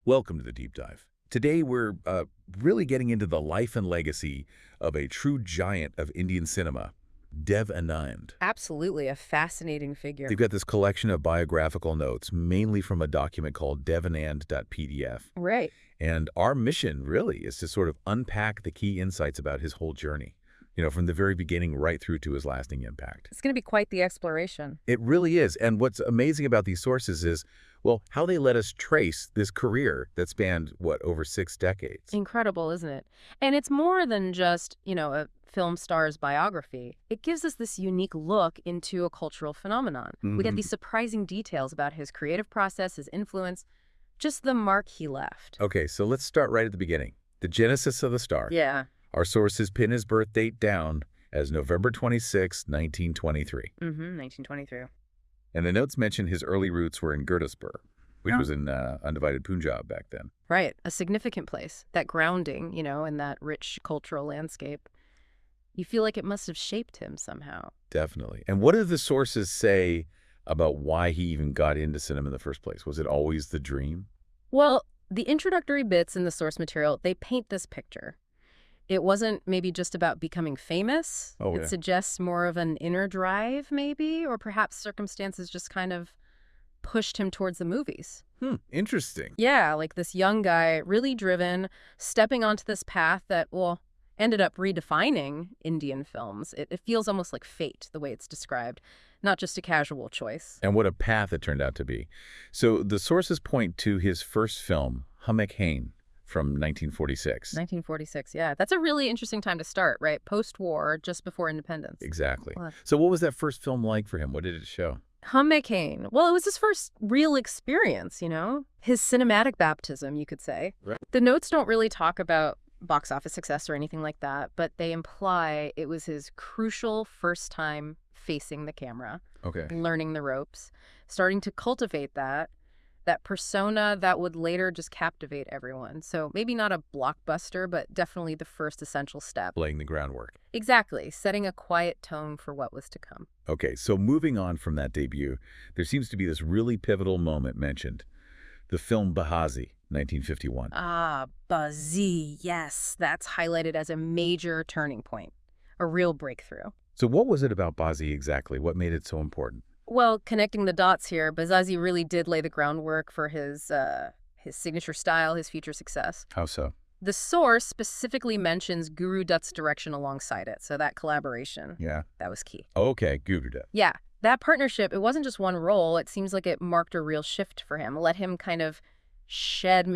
Welcome to the Deep Dive. Today we're really getting into the life and legacy of a true giant of Indian cinema, Dev Anand. Absolutely, a fascinating figure. They've got this collection of biographical notes, mainly from a document called devanand.pdf. Right. And our mission really is to sort of unpack the key insights about his whole journey, from the very beginning right through to his lasting impact. It's going to be quite the exploration. It really is. And what's amazing about these sources is, well, how they let us trace this career that spanned, over 6 decades. Incredible, isn't it? And it's more than just, a film star's biography. It gives us this unique look into a cultural phenomenon. We get these surprising details about his creative process, his influence, just the mark he left. Okay, so let's start right at the beginning. The genesis of the star. Yeah. Our sources pin his birth date down as November 26, 1923. 1923. And the notes mention his early roots were in Gurdaspur, which was in undivided Punjab back then. Right, a significant place. That grounding, in that rich cultural landscape. You feel like it must have shaped him somehow. Definitely. And what do the sources say about why he even got into cinema in the first place? Was it always the dream? Well, the introductory bits in the source material, they paint this picture. It wasn't maybe just about becoming famous. It suggests more of an inner drive, maybe, or perhaps circumstances just kind of pushed him towards the movies. Interesting. Yeah, like this young guy, really driven, stepping onto this path that, ended up redefining Indian films. It feels almost like fate, the way it's described, not just a casual choice. And what a path it turned out to be. So the sources point to his first film, Hummock Hain, from 1946. 1946, yeah. That's a really interesting time to start, right? Post-war, just before independence. Exactly. So what was that first film like for him? What did it show? Hummock Hain. Well, it was his first real experience, His cinematic baptism, you could say. Right. The notes don't really talk about box office success or anything like that, but they imply it was his crucial first time facing the camera, learning the ropes, starting to cultivate that persona that would later just captivate everyone. So maybe not a blockbuster, but definitely the first essential step. Laying the groundwork. Exactly, setting a quiet tone for what was to come. Okay, so moving on from that debut, there seems to be this really pivotal moment mentioned. The film Bahazi, 1951. Ah, Bazi, yes. That's highlighted as a major turning point, a real breakthrough. So what was it about Bazi exactly? What made it so important? Well, connecting the dots here, Bazazi really did lay the groundwork for his signature style, his future success. How so? The source specifically mentions Guru Dutt's direction alongside it, so that collaboration, that was key. Okay, Guru Dutt. Yeah, that partnership, it wasn't just one role. It seems like it marked a real shift for him, let him kind of shed